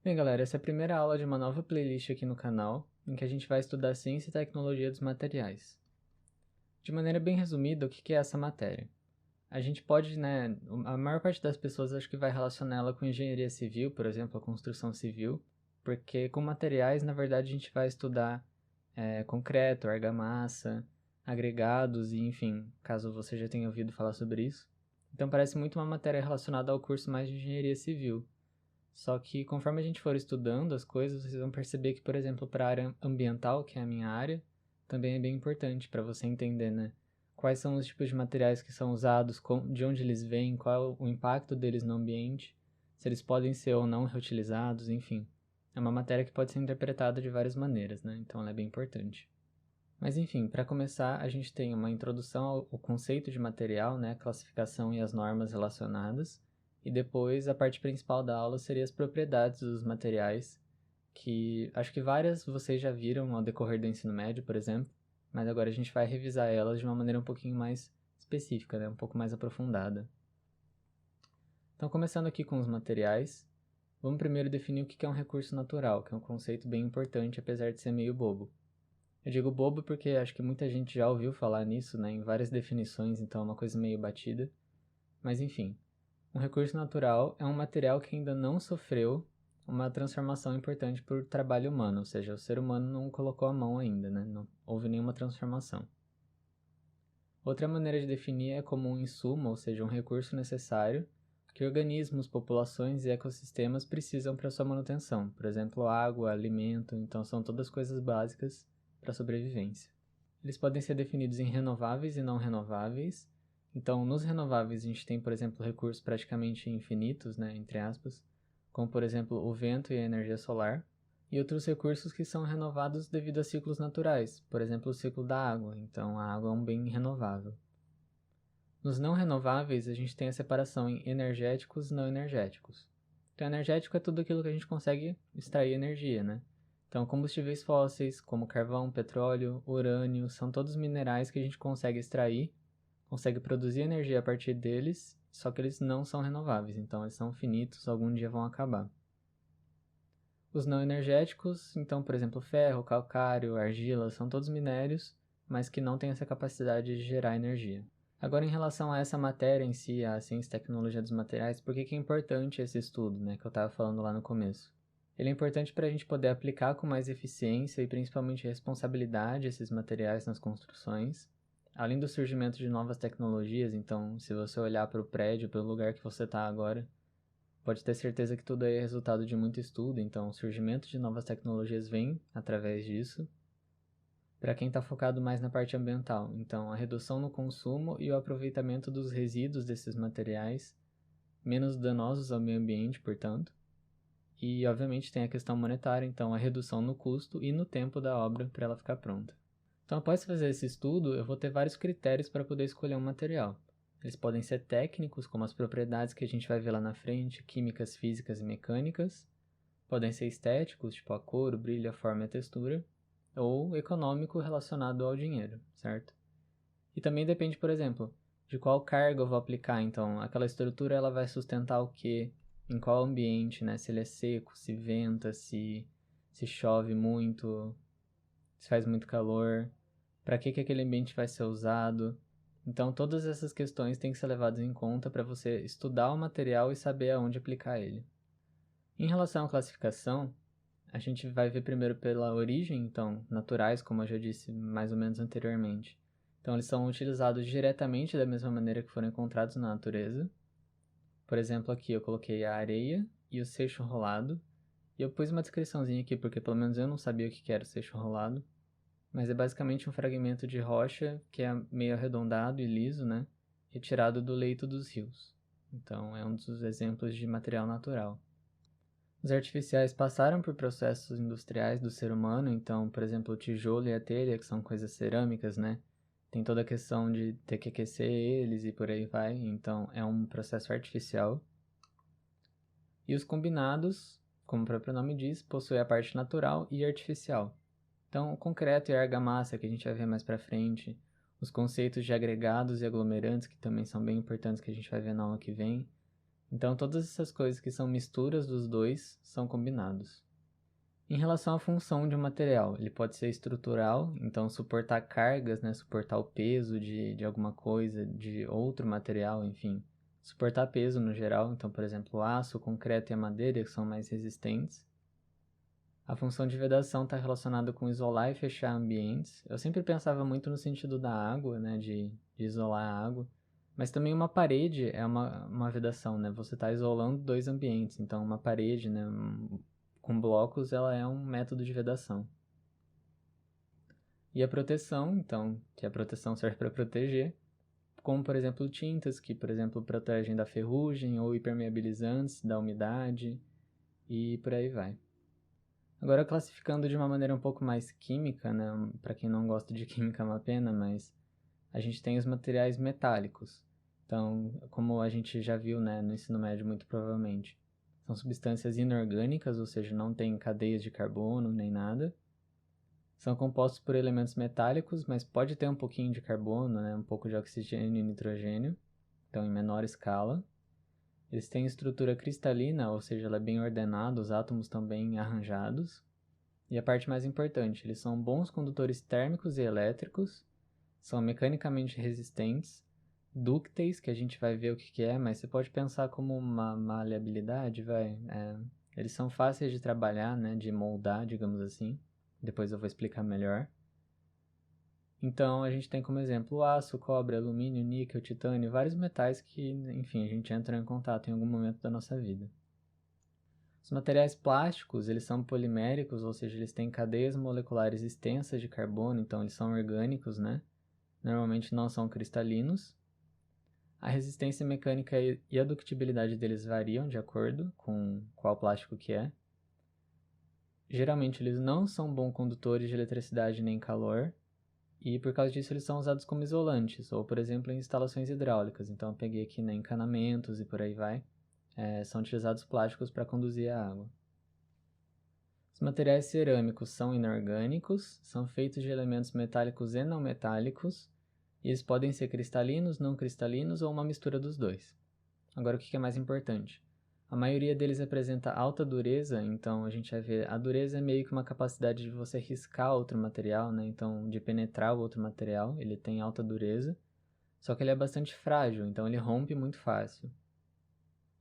Bem, galera, essa é a primeira aula de uma nova playlist aqui no canal, em que a gente vai estudar ciência e tecnologia dos materiais. De maneira bem resumida, o que é essa matéria? A gente pode, a maior parte das pessoas acho que vai relacionar ela com engenharia civil, por exemplo, a construção civil, porque com materiais, na verdade, a gente vai estudar concreto, argamassa, agregados e, enfim, caso você já tenha ouvido falar sobre isso. Então parece muito uma matéria relacionada ao curso mais de engenharia civil. Só que conforme a gente for estudando as coisas, vocês vão perceber que, por exemplo, para a área ambiental, que é a minha área, também é bem importante para você entender, né? Quais são os tipos de materiais que são usados, de onde eles vêm, qual é o impacto deles no ambiente, se eles podem ser ou não reutilizados, enfim. É uma matéria que pode ser interpretada de várias maneiras, né? Então ela é bem importante. Mas enfim, para começar, a gente tem uma introdução ao conceito de material, né, a classificação e as normas relacionadas, e depois a parte principal da aula seria as propriedades dos materiais, que acho que várias vocês já viram ao decorrer do ensino médio, por exemplo, mas agora a gente vai revisar elas de uma maneira um pouquinho mais específica, né, um pouco mais aprofundada. Então, começando aqui com os materiais, vamos primeiro definir o que é um recurso natural, que é um conceito bem importante, apesar de ser meio bobo. Eu digo bobo porque acho que muita gente já ouviu falar nisso, né, em várias definições, então é uma coisa meio batida. Mas enfim, um recurso natural é um material que ainda não sofreu uma transformação importante por trabalho humano, ou seja, o ser humano não colocou a mão ainda, né, não houve nenhuma transformação. Outra maneira de definir é como um insumo, ou seja, um recurso necessário que organismos, populações e ecossistemas precisam para sua manutenção, por exemplo, água, alimento, então são todas coisas básicas para a sobrevivência. Eles podem ser definidos em renováveis e não renováveis. Então, nos renováveis a gente tem, por exemplo, recursos praticamente infinitos, né, entre aspas, como por exemplo o vento e a energia solar, e outros recursos que são renovados devido a ciclos naturais, por exemplo, o ciclo da água. Então, a água é um bem renovável. Nos não renováveis, a gente tem a separação em energéticos e não energéticos. Então, energético é tudo aquilo que a gente consegue extrair energia, né? Então, combustíveis fósseis, como carvão, petróleo, urânio, são todos minerais que a gente consegue extrair, consegue produzir energia a partir deles, só que eles não são renováveis, então eles são finitos, algum dia vão acabar. Os não energéticos, então, por exemplo, ferro, calcário, argila, são todos minérios, mas que não têm essa capacidade de gerar energia. Agora, em relação a essa matéria em si, a ciência e tecnologia dos materiais, por que é importante esse estudo, né, que eu estava falando lá no começo? Ele é importante para a gente poder aplicar com mais eficiência e principalmente responsabilidade esses materiais nas construções, além do surgimento de novas tecnologias. Então, se você olhar para o prédio, pelo lugar que você está agora, pode ter certeza que tudo aí é resultado de muito estudo. Então, o surgimento de novas tecnologias vem através disso. Para quem está focado mais na parte ambiental, então a redução no consumo e o aproveitamento dos resíduos desses materiais, menos danosos ao meio ambiente, portanto. E, obviamente, tem a questão monetária, então a redução no custo e no tempo da obra para ela ficar pronta. Então, após fazer esse estudo, eu vou ter vários critérios para poder escolher um material. Eles podem ser técnicos, como as propriedades que a gente vai ver lá na frente, químicas, físicas e mecânicas. Podem ser estéticos, tipo a cor, o brilho, a forma e a textura. Ou econômico relacionado ao dinheiro, certo? E também depende, por exemplo, de qual carga eu vou aplicar. Então, aquela estrutura ela vai sustentar o quê? Em qual ambiente, né? Se ele é seco, se venta, se chove muito, se faz muito calor, para que aquele ambiente vai ser usado. Então, todas essas questões têm que ser levadas em conta para você estudar o material e saber aonde aplicar ele. Em relação à classificação, a gente vai ver primeiro pela origem, então, naturais, como eu já disse mais ou menos anteriormente. Então, eles são utilizados diretamente da mesma maneira que foram encontrados na natureza. Por exemplo, aqui eu coloquei a areia e o seixo rolado. E eu pus uma descriçãozinha aqui, porque pelo menos eu não sabia o que era o seixo rolado. Mas é basicamente um fragmento de rocha que é meio arredondado e liso, né? Retirado do leito dos rios. Então, é um dos exemplos de material natural. Os artificiais passaram por processos industriais do ser humano, então, por exemplo, o tijolo e a telha, que são coisas cerâmicas, né? Tem toda a questão de ter que aquecer eles e por aí vai, então é um processo artificial. E os combinados, como o próprio nome diz, possuem a parte natural e artificial. Então, o concreto e a argamassa, que a gente vai ver mais pra frente, os conceitos de agregados e aglomerantes, que também são bem importantes, que a gente vai ver na aula que vem, Então, todas essas coisas que são misturas dos dois são combinados. Em relação à função de um material, ele pode ser estrutural, então suportar cargas, né, suportar o peso de alguma coisa, de outro material, enfim. Suportar peso no geral, então, por exemplo, o aço, o concreto e a madeira, que são mais resistentes. A função de vedação está relacionada com isolar e fechar ambientes. Eu sempre pensava muito no sentido da água, né, de isolar a água. Mas também uma parede é uma vedação, né? Você está isolando dois ambientes. Então, uma parede, né, com blocos, ela é um método de vedação. E a proteção, então, que a proteção serve para proteger, como, por exemplo, tintas, que, por exemplo, protegem da ferrugem, ou impermeabilizantes, da umidade, e por aí vai. Agora, classificando de uma maneira um pouco mais química, né? Para quem não gosta de química é uma pena, mas a gente tem os materiais metálicos. Então, como a gente já viu, né, no ensino médio muito provavelmente, são substâncias inorgânicas, ou seja, não tem cadeias de carbono nem nada. São compostos por elementos metálicos, mas pode ter um pouquinho de carbono, né, um pouco de oxigênio e nitrogênio, então em menor escala. Eles têm estrutura cristalina, ou seja, ela é bem ordenada, os átomos estão bem arranjados. E a parte mais importante, eles são bons condutores térmicos e elétricos, são mecanicamente resistentes, dúcteis, que a gente vai ver o que é, mas você pode pensar como uma maleabilidade, eles são fáceis de trabalhar, né, de moldar, digamos assim. Depois eu vou explicar melhor. Então, a gente tem como exemplo o aço, cobre, alumínio, níquel, titânio, vários metais que, enfim, a gente entra em contato em algum momento da nossa vida. Os materiais plásticos, eles são poliméricos, ou seja, eles têm cadeias moleculares extensas de carbono, então eles são orgânicos, né? Normalmente não são cristalinos. A resistência mecânica e a ductibilidade deles variam de acordo com qual plástico que é. Geralmente eles não são bons condutores de eletricidade nem calor, e por causa disso eles são usados como isolantes, ou por exemplo em instalações hidráulicas. Então eu peguei aqui, né, encanamentos e por aí vai. São utilizados plásticos para conduzir a água. Os materiais cerâmicos são inorgânicos, são feitos de elementos metálicos e não metálicos, e eles podem ser cristalinos, não cristalinos ou uma mistura dos dois. Agora, o que é mais importante? A maioria deles apresenta alta dureza, então a gente vai ver, a dureza é meio que uma capacidade de você riscar outro material, né? Então, de penetrar o outro material, ele tem alta dureza, só que ele é bastante frágil, então ele rompe muito fácil.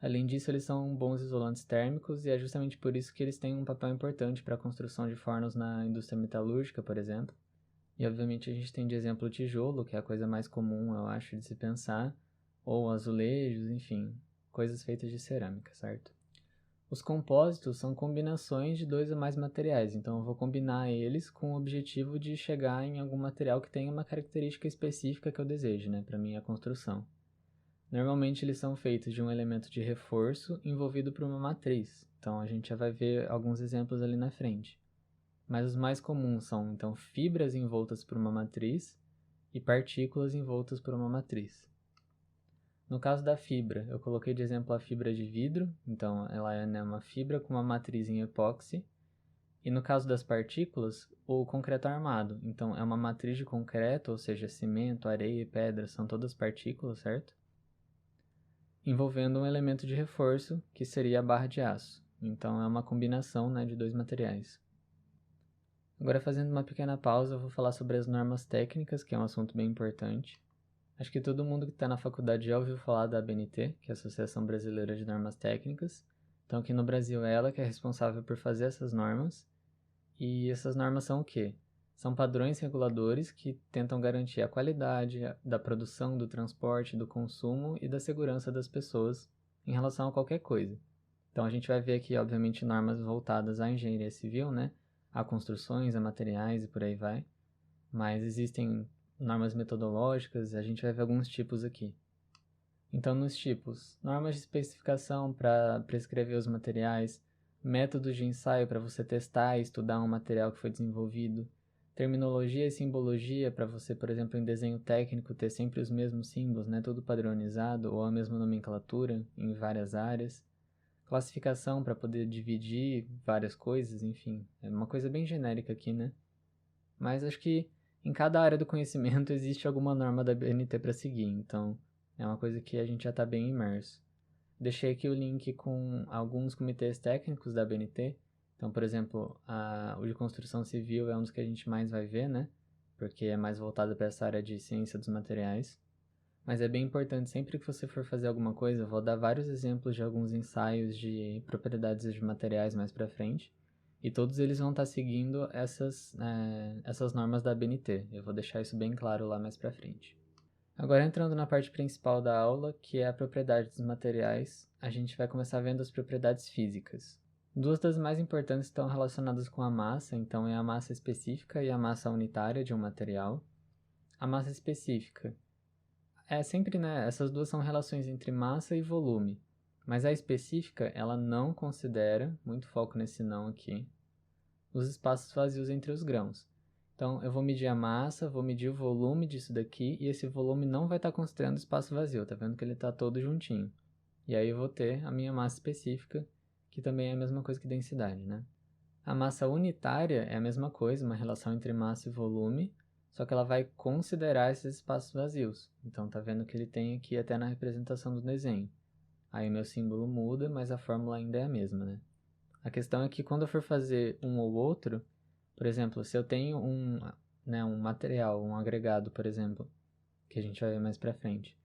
Além disso, eles são bons isolantes térmicos e é justamente por isso que eles têm um papel importante para a construção de fornos na indústria metalúrgica, por exemplo. E obviamente a gente tem de exemplo o tijolo, que é a coisa mais comum, eu acho, de se pensar, ou azulejos, enfim, coisas feitas de cerâmica, certo? Os compósitos são combinações de dois ou mais materiais, então eu vou combinar eles com o objetivo de chegar em algum material que tenha uma característica específica que eu desejo, né, para minha construção. Normalmente eles são feitos de um elemento de reforço envolvido por uma matriz, então a gente já vai ver alguns exemplos ali na frente. Mas os mais comuns são, então, fibras envoltas por uma matriz e partículas envoltas por uma matriz. No caso da fibra, eu coloquei de exemplo a fibra de vidro, então ela é, né, uma fibra com uma matriz em epóxi. E no caso das partículas, o concreto armado, então é uma matriz de concreto, ou seja, cimento, areia e pedra, são todas partículas, certo? Envolvendo um elemento de reforço, que seria a barra de aço. Então é uma combinação, né, de dois materiais. Agora, fazendo uma pequena pausa, eu vou falar sobre as normas técnicas, que é um assunto bem importante. Acho que todo mundo que está na faculdade já ouviu falar da ABNT, que é a Associação Brasileira de Normas Técnicas. Então, aqui no Brasil é ela que é responsável por fazer essas normas. E essas normas são o quê? São padrões reguladores que tentam garantir a qualidade da produção, do transporte, do consumo e da segurança das pessoas em relação a qualquer coisa. Então, a gente vai ver aqui, obviamente, normas voltadas à engenharia civil, né? A construções, a materiais e por aí vai. Mas existem normas metodológicas, a gente vai ver alguns tipos aqui. Então, nos tipos, normas de especificação para prescrever os materiais, métodos de ensaio para você testar e estudar um material que foi desenvolvido, terminologia e simbologia para você, por exemplo, em desenho técnico, ter sempre os mesmos símbolos, né, tudo padronizado, ou a mesma nomenclatura em várias áreas, classificação para poder dividir várias coisas, enfim, é uma coisa bem genérica aqui, né? Mas acho que em cada área do conhecimento existe alguma norma da BNT para seguir, então é uma coisa que a gente já está bem imerso. Deixei aqui o link com alguns comitês técnicos da ABNT. Então, por exemplo, o de construção civil é um dos que a gente mais vai ver, né? Porque é mais voltado para essa área de ciência dos materiais. Mas é bem importante, sempre que você for fazer alguma coisa, eu vou dar vários exemplos de alguns ensaios de propriedades de materiais mais para frente. E todos eles vão estar seguindo essas normas da ABNT. Eu vou deixar isso bem claro lá mais para frente. Agora, entrando na parte principal da aula, que é a propriedade dos materiais, a gente vai começar vendo as propriedades físicas. Duas das mais importantes estão relacionadas com a massa, então é a massa específica e a massa unitária de um material. A massa específica é sempre, né, essas duas são relações entre massa e volume, mas a específica, ela não considera, muito foco nesse não aqui, os espaços vazios entre os grãos. Então, eu vou medir a massa, vou medir o volume disso daqui, e esse volume não vai estar considerando espaço vazio, tá vendo que ele está todo juntinho. E aí eu vou ter a minha massa específica, que também é a mesma coisa que densidade, né? A massa unitária é a mesma coisa, uma relação entre massa e volume, só que ela vai considerar esses espaços vazios. Então, tá vendo que ele tem aqui até na representação do desenho. Aí o meu símbolo muda, mas a fórmula ainda é a mesma, né? A questão é que quando eu for fazer um ou outro, por exemplo, se eu tenho um material, um agregado, por exemplo, que a gente vai ver mais pra frente,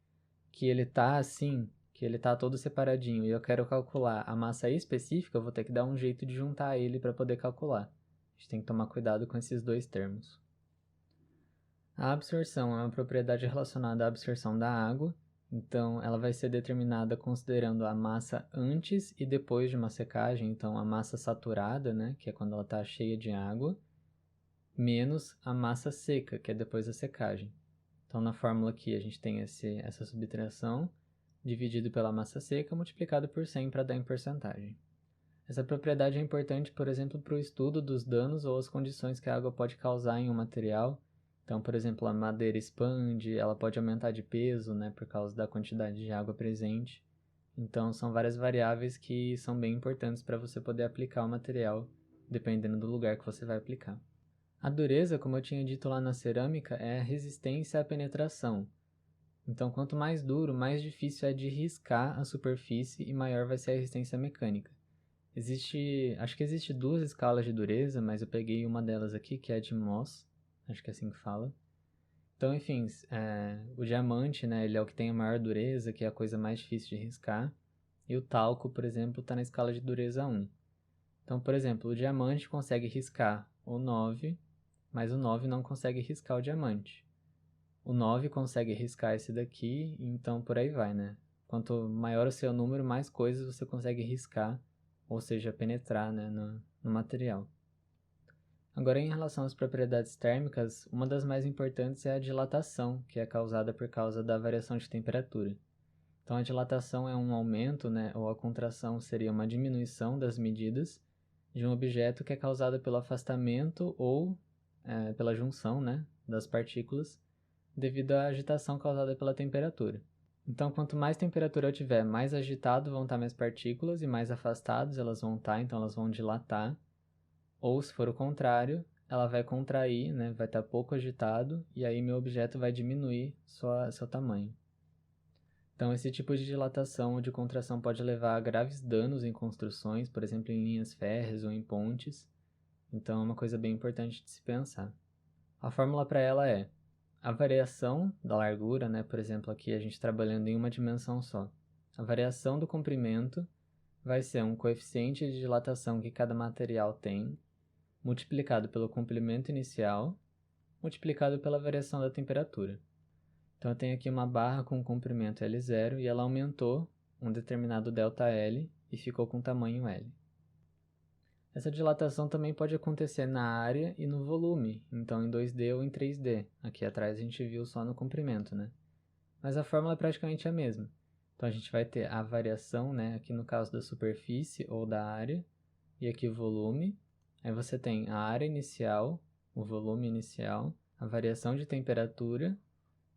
que ele tá assim, que ele tá todo separadinho, e eu quero calcular a massa específica, eu vou ter que dar um jeito de juntar ele para poder calcular. A gente tem que tomar cuidado com esses dois termos. A absorção é uma propriedade relacionada à absorção da água, então ela vai ser determinada considerando a massa antes e depois de uma secagem, então a massa saturada, né, que é quando ela está cheia de água, menos a massa seca, que é depois da secagem. Então na fórmula aqui a gente tem essa subtração dividido pela massa seca multiplicado por 100 para dar em porcentagem. Essa propriedade é importante, por exemplo, para o estudo dos danos ou as condições que a água pode causar em um material. Então, por exemplo, a madeira expande, ela pode aumentar de peso, né, por causa da quantidade de água presente. Então, são várias variáveis que são bem importantes para você poder aplicar o material, dependendo do lugar que você vai aplicar. A dureza, como eu tinha dito lá na cerâmica, é a resistência à penetração. Então, quanto mais duro, mais difícil é de riscar a superfície e maior vai ser a resistência mecânica. Acho que existe duas escalas de dureza, mas eu peguei uma delas aqui, que é a de Mohs, acho que é assim que fala. Então, enfim, o diamante, né, ele é o que tem a maior dureza, que é a coisa mais difícil de riscar. E o talco, por exemplo, está na escala de dureza 1. Então, por exemplo, o diamante consegue riscar o 9, mas o 9 não consegue riscar o diamante. O 9 consegue riscar esse daqui, então por aí vai, né? Quanto maior o seu número, mais coisas você consegue riscar, ou seja, penetrar, né, no material. Agora, em relação às propriedades térmicas, uma das mais importantes é a dilatação, que é causada por causa da variação de temperatura. Então, a dilatação é um aumento, né, ou a contração seria uma diminuição das medidas de um objeto que é causada pelo afastamento ou pela junção, né, das partículas devido à agitação causada pela temperatura. Então, quanto mais temperatura eu tiver, mais agitado vão estar minhas partículas e mais afastados elas vão estar, então elas vão dilatar. Ou, se for o contrário, ela vai contrair, né, vai estar pouco agitado e aí meu objeto vai diminuir seu tamanho. Então, esse tipo de dilatação ou de contração pode levar a graves danos em construções, por exemplo, em linhas férreas ou em pontes. Então, é uma coisa bem importante de se pensar. A fórmula para ela é a variação da largura, né? Por exemplo, aqui a gente trabalhando em uma dimensão só. A variação do comprimento vai ser um coeficiente de dilatação que cada material tem, multiplicado pelo comprimento inicial, multiplicado pela variação da temperatura. Então, eu tenho aqui uma barra com comprimento L0 e ela aumentou um determinado ΔL e ficou com tamanho L. Essa dilatação também pode acontecer na área e no volume, então em 2D ou em 3D. Aqui atrás a gente viu só no comprimento, né? Mas a fórmula é praticamente a mesma. Então a gente vai ter a variação, né, aqui no caso da superfície ou da área, e aqui o volume. Aí você tem a área inicial, o volume inicial, a variação de temperatura,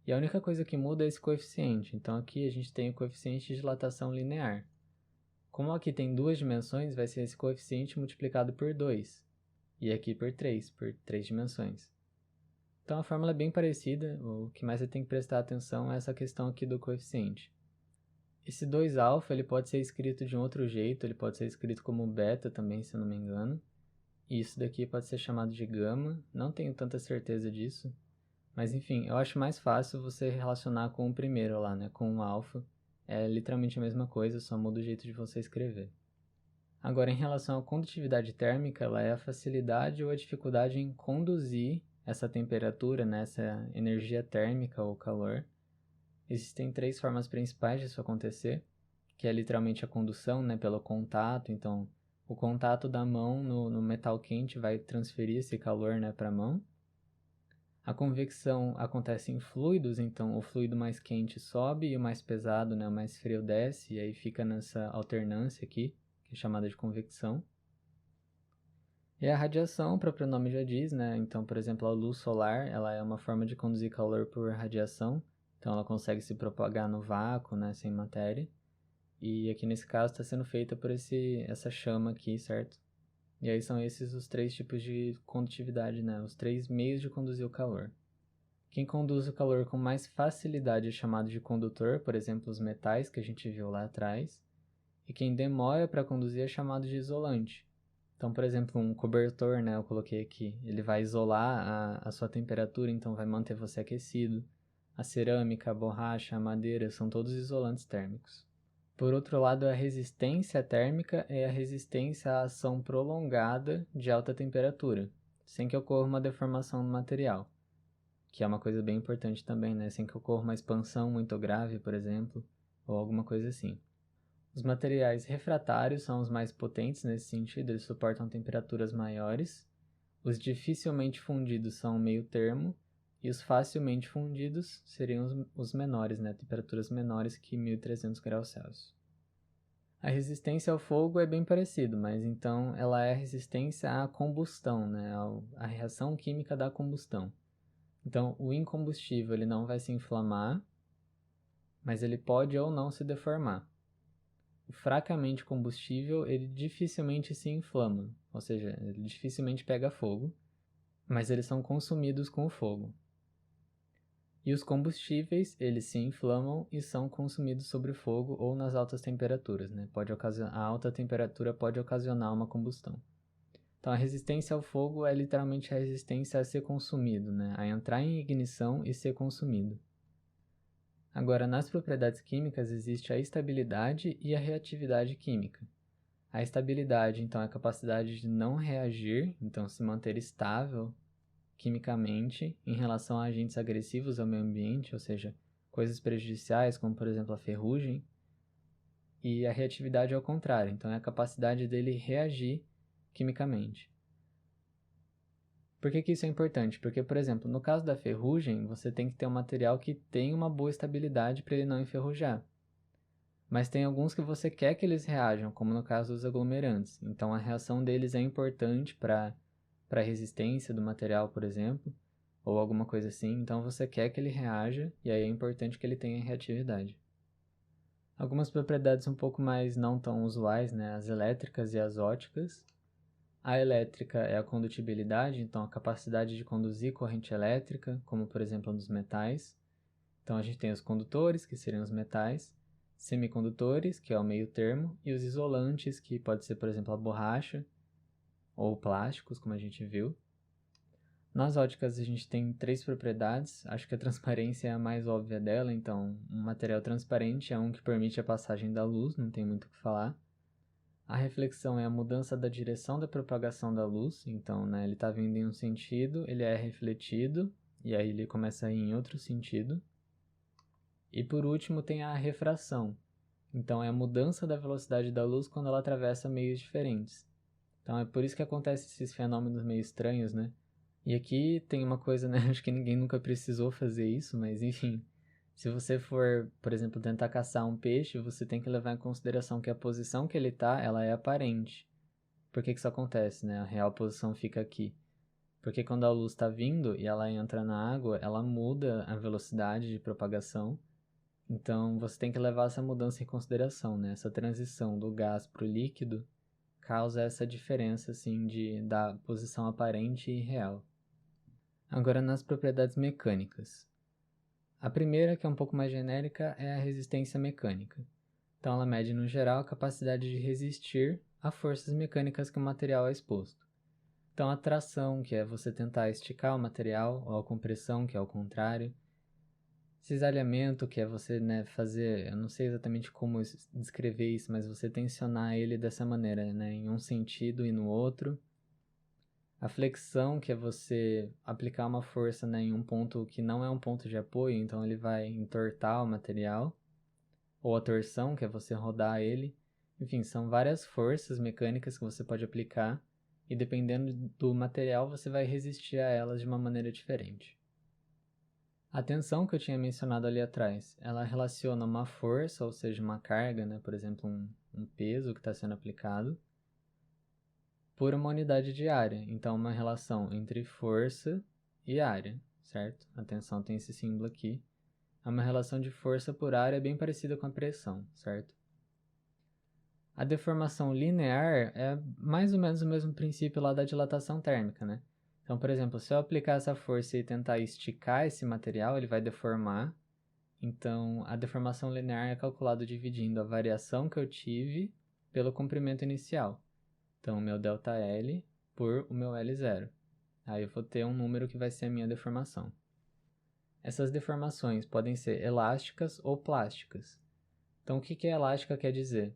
e a única coisa que muda é esse coeficiente. Então aqui a gente tem o coeficiente de dilatação linear. Como aqui tem duas dimensões, vai ser esse coeficiente multiplicado por 2. E aqui por 3 dimensões. Então a fórmula é bem parecida, o que mais você tem que prestar atenção é essa questão aqui do coeficiente. Esse 2-alfa ele pode ser escrito de um outro jeito, ele pode ser escrito como beta também, se eu não me engano. E isso daqui pode ser chamado de gama, não tenho tanta certeza disso. Mas enfim, eu acho mais fácil você relacionar com o primeiro lá, né, com o alfa. É literalmente a mesma coisa, só muda o jeito de você escrever. Agora, em relação à condutividade térmica, ela é a facilidade ou a dificuldade em conduzir essa temperatura, né, essa energia térmica ou calor. Existem 3 formas principais disso acontecer, que é literalmente a condução, né, pelo contato. Então, o contato da mão no metal quente vai transferir esse calor, né, para a mão. A convecção acontece em fluidos, então o fluido mais quente sobe e o mais pesado, né, o mais frio desce, e aí fica nessa alternância aqui, que é chamada de convecção. E a radiação, o próprio nome já diz, né? Então, por exemplo, a luz solar, ela é uma forma de conduzir calor por radiação, então ela consegue se propagar no vácuo, né, sem matéria. E aqui nesse caso está sendo feita por essa chama aqui, certo? E aí são esses os 3 tipos de condutividade, né? Os 3 meios de conduzir o calor. Quem conduz o calor com mais facilidade é chamado de condutor, por exemplo, os metais que a gente viu lá atrás. E quem demora para conduzir é chamado de isolante. Então, por exemplo, um cobertor, né, eu coloquei aqui, ele vai isolar a sua temperatura, então vai manter você aquecido. A cerâmica, a borracha, a madeira são todos isolantes térmicos. Por outro lado, a resistência térmica é a resistência à ação prolongada de alta temperatura, sem que ocorra uma deformação no material, que é uma coisa bem importante também, né? Sem que ocorra uma expansão muito grave, por exemplo, ou alguma coisa assim. Os materiais refratários são os mais potentes nesse sentido, eles suportam temperaturas maiores. Os dificilmente fundidos são o meio termo, e os facilmente fundidos seriam os menores, né? Temperaturas menores que 1300 graus Celsius. A resistência ao fogo é bem parecido, mas então ela é a resistência à combustão, né? A reação química da combustão. Então, o incombustível ele não vai se inflamar, mas ele pode ou não se deformar. O fracamente combustível, ele dificilmente se inflama, ou seja, ele dificilmente pega fogo, mas eles são consumidos com o fogo. E os combustíveis, eles se inflamam e são consumidos sobre o fogo ou nas altas temperaturas, né? A alta temperatura pode ocasionar uma combustão. Então, a resistência ao fogo é literalmente a resistência a ser consumido, né? A entrar em ignição e ser consumido. Agora, nas propriedades químicas existe a estabilidade e a reatividade química. A estabilidade, então, é a capacidade de não reagir, então se manter estável quimicamente em relação a agentes agressivos ao meio ambiente, ou seja, coisas prejudiciais, como por exemplo a ferrugem. E a reatividade é o contrário, então é a capacidade dele reagir quimicamente. Por que isso é importante? Porque, por exemplo, no caso da ferrugem, você tem que ter um material que tenha uma boa estabilidade para ele não enferrujar. Mas tem alguns que você quer que eles reajam, como no caso dos aglomerantes. Então a reação deles é importante para a resistência do material, por exemplo, ou alguma coisa assim. Então você quer que ele reaja e aí é importante que ele tenha reatividade. Algumas propriedades um pouco mais não tão usuais, né? As elétricas e as óticas. A elétrica é a condutibilidade, então a capacidade de conduzir corrente elétrica, como por exemplo nos metais. Então a gente tem os condutores, que seriam os metais, semicondutores, que é o meio termo, e os isolantes, que pode ser, por exemplo, a borracha ou plásticos, como a gente viu. Nas óticas a gente tem 3 propriedades, acho que a transparência é a mais óbvia dela, então um material transparente é um que permite a passagem da luz, não tem muito o que falar. A reflexão é a mudança da direção da propagação da luz, então né, ele está vindo em um sentido, ele é refletido, e aí ele começa a ir em outro sentido. E por último tem a refração, então é a mudança da velocidade da luz quando ela atravessa meios diferentes. Então é por isso que acontecem esses fenômenos meio estranhos, né? E aqui tem uma coisa, né? Acho que ninguém nunca precisou fazer isso, mas enfim. Se você for, por exemplo, tentar caçar um peixe, você tem que levar em consideração que a posição que ele tá, ela é aparente. Por que isso acontece, né? A real posição fica aqui. Porque quando a luz está vindo e ela entra na água, ela muda a velocidade de propagação. Então você tem que levar essa mudança em consideração, né? Essa transição do gás para o líquido causa essa diferença assim da posição aparente e real. Agora nas propriedades mecânicas. A primeira, que é um pouco mais genérica, é a resistência mecânica. Então ela mede, no geral, a capacidade de resistir a forças mecânicas que o material é exposto. Então a tração, que é você tentar esticar o material, ou a compressão, que é o contrário. Cisalhamento, que é você, né, fazer, eu não sei exatamente como descrever isso, mas você tensionar ele dessa maneira, né, em um sentido e no outro. A flexão, que é você aplicar uma força, né, em um ponto que não é um ponto de apoio, então ele vai entortar o material. Ou a torção, que é você rodar ele. Enfim, são várias forças mecânicas que você pode aplicar e dependendo do material você vai resistir a elas de uma maneira diferente. A tensão que eu tinha mencionado ali atrás, ela relaciona uma força, ou seja, uma carga, né, por exemplo, um peso que está sendo aplicado, por uma unidade de área. Então, uma relação entre força e área, certo? A tensão tem esse símbolo aqui. É uma relação de força por área bem parecida com a pressão, certo? A deformação linear é mais ou menos o mesmo princípio lá da dilatação térmica, né? Então, por exemplo, se eu aplicar essa força e tentar esticar esse material, ele vai deformar. Então, a deformação linear é calculada dividindo a variação que eu tive pelo comprimento inicial. Então, o meu ΔL por o meu L0. Aí eu vou ter um número que vai ser a minha deformação. Essas deformações podem ser elásticas ou plásticas. Então, o que elástica quer dizer?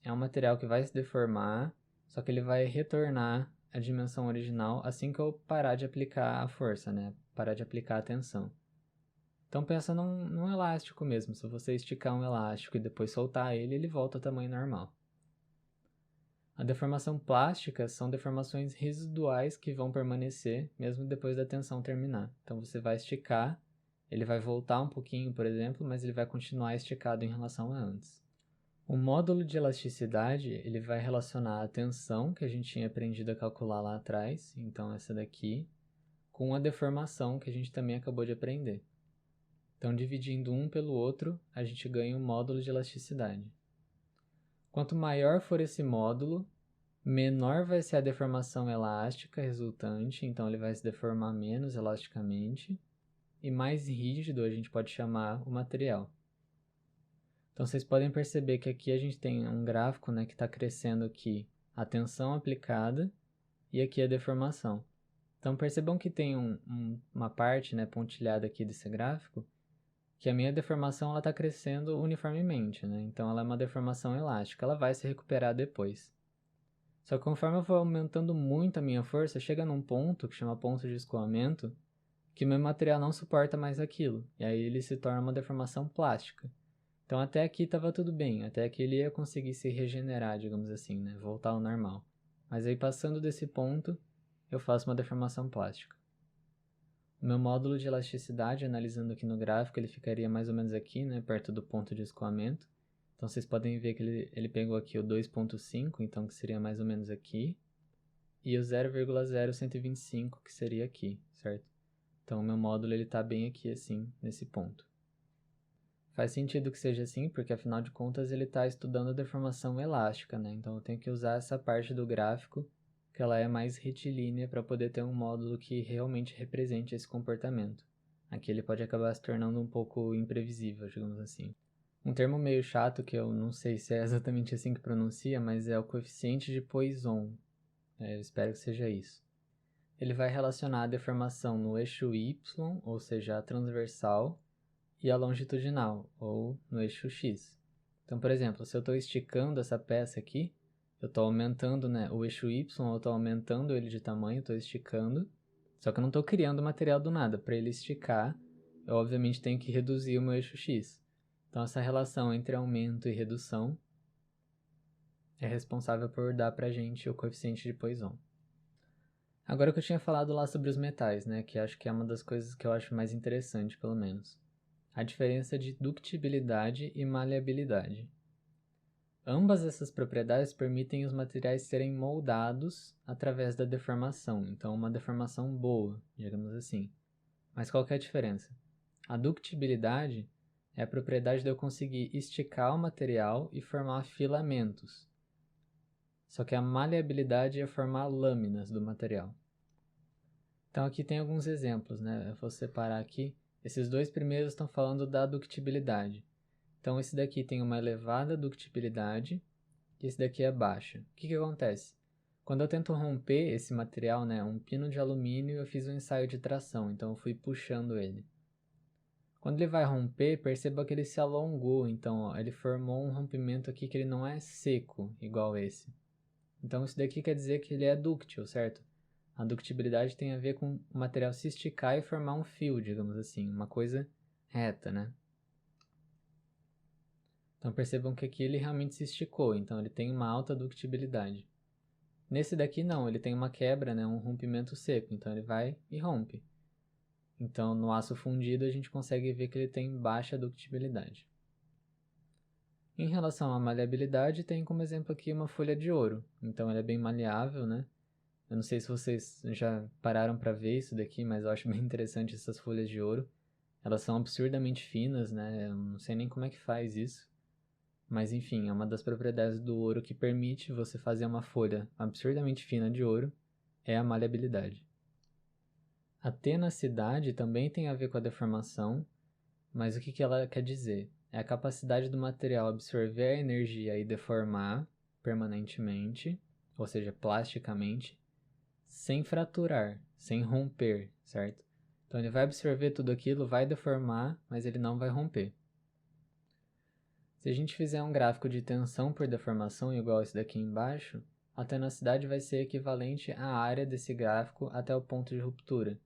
É um material que vai se deformar, só que ele vai retornar à dimensão original assim que eu parar de aplicar a força, né? Parar de aplicar a tensão. Então pensa num elástico mesmo. Se você esticar um elástico e depois soltar ele, ele volta ao tamanho normal. A deformação plástica são deformações residuais que vão permanecer mesmo depois da tensão terminar. Então você vai esticar, ele vai voltar um pouquinho, por exemplo, mas ele vai continuar esticado em relação a antes. O módulo de elasticidade, ele vai relacionar a tensão que a gente tinha aprendido a calcular lá atrás, então essa daqui, com a deformação que a gente também acabou de aprender. Então, dividindo um pelo outro, a gente ganha um módulo de elasticidade. Quanto maior for esse módulo, menor vai ser a deformação elástica resultante, então ele vai se deformar menos elasticamente, e mais rígido a gente pode chamar o material. Então vocês podem perceber que aqui a gente tem um gráfico, né, que está crescendo aqui a tensão aplicada e aqui a deformação. Então percebam que tem uma parte, né, pontilhada aqui desse gráfico, que a minha deformação está crescendo uniformemente, né? Então ela é uma deformação elástica, ela vai se recuperar depois. Só que conforme eu vou aumentando muito a minha força, chega num ponto, que chama ponto de escoamento, que meu material não suporta mais aquilo, e aí ele se torna uma deformação plástica. Então até aqui estava tudo bem, até aqui ele ia conseguir se regenerar, digamos assim, né? Voltar ao normal. Mas aí passando desse ponto, eu faço uma deformação plástica. O meu módulo de elasticidade, analisando aqui no gráfico, ele ficaria mais ou menos aqui, né, perto do ponto de escoamento. Então vocês podem ver que ele pegou aqui o 2.5, então que seria mais ou menos aqui, e o 0,0125, que seria aqui, certo? Então o meu módulo ele está bem aqui assim, nesse ponto. Faz sentido que seja assim, porque afinal de contas ele está estudando a deformação elástica, né? Então eu tenho que usar essa parte do gráfico que ela é mais retilínea para poder ter um módulo que realmente represente esse comportamento. Aqui ele pode acabar se tornando um pouco imprevisível, digamos assim. Um termo meio chato que eu não sei se é exatamente assim que pronuncia, mas é o coeficiente de Poisson. Eu espero que seja isso. Ele vai relacionar a deformação no eixo Y, ou seja, a transversal, e a longitudinal, ou no eixo X. Então, por exemplo, se eu estou esticando essa peça aqui, eu estou aumentando, né, o eixo Y, eu estou aumentando ele de tamanho, estou esticando, só que eu não estou criando material do nada. Para ele esticar, eu obviamente tenho que reduzir o meu eixo X. Então, essa relação entre aumento e redução é responsável por dar para a gente o coeficiente de Poisson. Agora que eu tinha falado lá sobre os metais, né, que acho que é uma das coisas que eu acho mais interessante, pelo menos. A diferença de ductibilidade e maleabilidade. Ambas essas propriedades permitem os materiais serem moldados através da deformação, então uma deformação boa, digamos assim. Mas qual que é a diferença? A ductibilidade é a propriedade de eu conseguir esticar o material e formar filamentos. Só que a maleabilidade é formar lâminas do material. Então aqui tem alguns exemplos, né? Eu vou separar aqui. Esses dois primeiros estão falando da ductibilidade. Então esse daqui tem uma elevada ductibilidade e esse daqui é baixa. O que acontece? Quando eu tento romper esse material, né, um pino de alumínio, eu fiz um ensaio de tração, então eu fui puxando ele. Quando ele vai romper, perceba que ele se alongou, então ó, ele formou um rompimento aqui que ele não é seco, igual esse. Então isso daqui quer dizer que ele é dúctil, certo? A ductibilidade tem a ver com o material se esticar e formar um fio, digamos assim, uma coisa reta, né? Então percebam que aqui ele realmente se esticou, então ele tem uma alta ductibilidade. Nesse daqui não, ele tem uma quebra, né, um rompimento seco, então ele vai e rompe. Então no aço fundido a gente consegue ver que ele tem baixa ductibilidade. Em relação à maleabilidade, tem como exemplo aqui uma folha de ouro, então ela é bem maleável, né? Eu não sei se vocês já pararam para ver isso daqui, mas eu acho bem interessante essas folhas de ouro. Elas são absurdamente finas, né? Eu não sei nem como é que faz isso. Mas enfim, é uma das propriedades do ouro que permite você fazer uma folha absurdamente fina de ouro, é a maleabilidade. A tenacidade também tem a ver com a deformação, mas o que ela quer dizer? É a capacidade do material absorver a energia e deformar permanentemente, ou seja, plasticamente, sem fraturar, sem romper, certo? Então ele vai absorver tudo aquilo, vai deformar, mas ele não vai romper. Se a gente fizer um gráfico de tensão por deformação igual esse daqui embaixo, a tenacidade vai ser equivalente à área desse gráfico até o ponto de ruptura.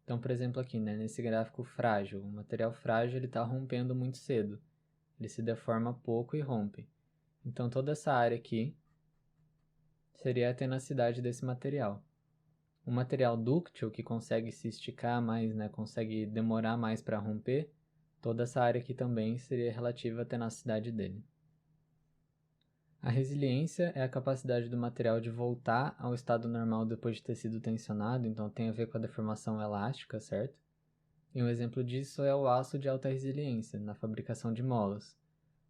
Então, por exemplo, aqui, né, nesse gráfico frágil, o material frágil está rompendo muito cedo. Ele se deforma pouco e rompe. Então, toda essa área aqui seria a tenacidade desse material. O material dúctil, que consegue se esticar mais, né, consegue demorar mais para romper, toda essa área aqui também seria relativa à tenacidade dele. A resiliência é a capacidade do material de voltar ao estado normal depois de ter sido tensionado, então tem a ver com a deformação elástica, certo? E um exemplo disso é o aço de alta resiliência, na fabricação de molas.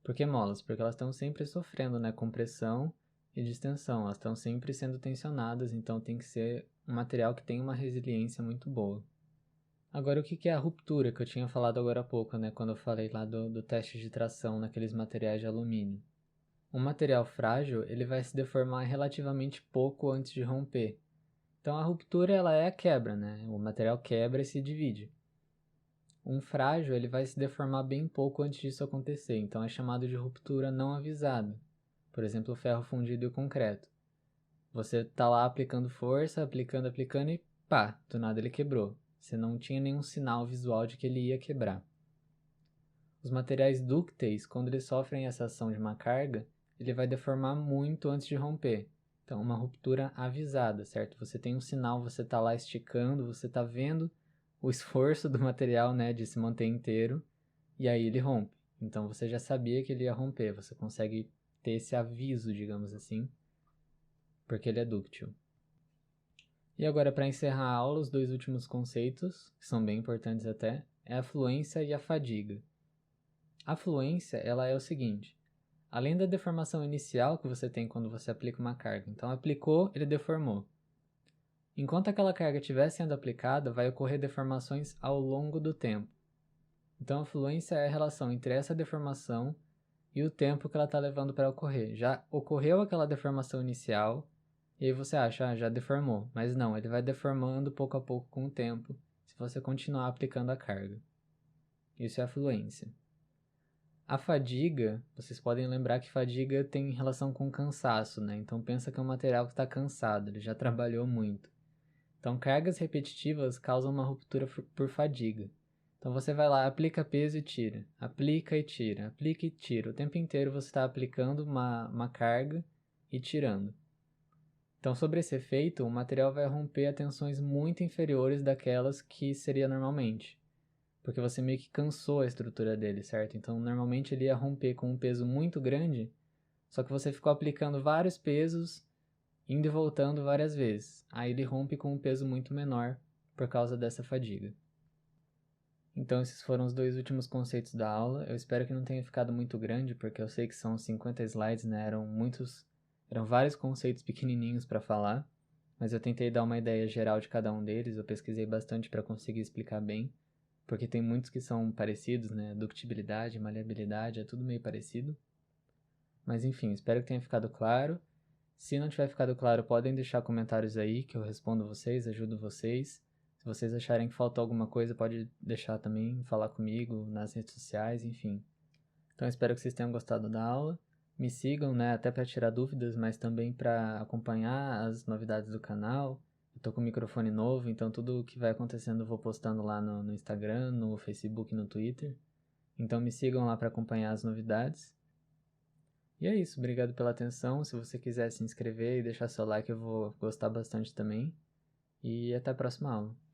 Por que molas? Porque elas estão sempre sofrendo, né, compressão e distensão, elas estão sempre sendo tensionadas, então tem que ser um material que tem uma resiliência muito boa. Agora, o que é a ruptura, que eu tinha falado agora há pouco, né, quando eu falei lá do teste de tração naqueles materiais de alumínio? Um material frágil, ele vai se deformar relativamente pouco antes de romper. Então a ruptura, ela é a quebra, né? O material quebra e se divide. Um frágil, ele vai se deformar bem pouco antes disso acontecer, então é chamado de ruptura não avisada. Por exemplo, o ferro fundido e o concreto. Você está lá aplicando força, aplicando e pá, do nada ele quebrou. Você não tinha nenhum sinal visual de que ele ia quebrar. Os materiais dúcteis, quando eles sofrem essa ação de uma carga, ele vai deformar muito antes de romper. Então, uma ruptura avisada, certo? Você tem um sinal, você está lá esticando, você está vendo o esforço do material, né, de se manter inteiro, e aí ele rompe. Então, você já sabia que ele ia romper, você consegue ter esse aviso, digamos assim, porque ele é dúctil. E agora, para encerrar a aula, os dois últimos conceitos, que são bem importantes até, é a fluência e a fadiga. A fluência, ela é o seguinte: além da deformação inicial que você tem quando você aplica uma carga, então aplicou, ele deformou. Enquanto aquela carga estiver sendo aplicada, vai ocorrer deformações ao longo do tempo. Então a fluência é a relação entre essa deformação e o tempo que ela está levando para ocorrer. Já ocorreu aquela deformação inicial, e aí você acha, já deformou. Mas não, ele vai deformando pouco a pouco com o tempo, se você continuar aplicando a carga. Isso é a fluência. A fadiga, vocês podem lembrar que fadiga tem relação com cansaço, né? Então pensa que é um material que está cansado, ele já trabalhou muito. Então cargas repetitivas causam uma ruptura por fadiga. Então você vai lá, aplica peso e tira, aplica e tira, aplica e tira. O tempo inteiro você está aplicando uma carga e tirando. Então sobre esse efeito, o material vai romper a tensões muito inferiores daquelas que seria normalmente. Porque você meio que cansou a estrutura dele, certo? Então, normalmente ele ia romper com um peso muito grande, só que você ficou aplicando vários pesos, indo e voltando várias vezes. Aí ele rompe com um peso muito menor por causa dessa fadiga. Então, esses foram os dois últimos conceitos da aula. Eu espero que não tenha ficado muito grande, porque eu sei que são 50 slides, né? Eram vários conceitos pequenininhos para falar, mas eu tentei dar uma ideia geral de cada um deles. Eu pesquisei bastante para conseguir explicar bem, porque tem muitos que são parecidos, né? Ductibilidade, maleabilidade, é tudo meio parecido. Mas enfim, espero que tenha ficado claro. Se não tiver ficado claro, podem deixar comentários aí que eu respondo vocês, ajudo vocês. Se vocês acharem que faltou alguma coisa, pode deixar também, falar comigo nas redes sociais, enfim. Então espero que vocês tenham gostado da aula. Me sigam, né, até para tirar dúvidas, mas também para acompanhar as novidades do canal. Eu tô com um microfone novo, então tudo o que vai acontecendo eu vou postando lá no Instagram, no Facebook e no Twitter. Então me sigam lá para acompanhar as novidades. E é isso, obrigado pela atenção. Se você quiser se inscrever e deixar seu like, eu vou gostar bastante também. E até a próxima aula.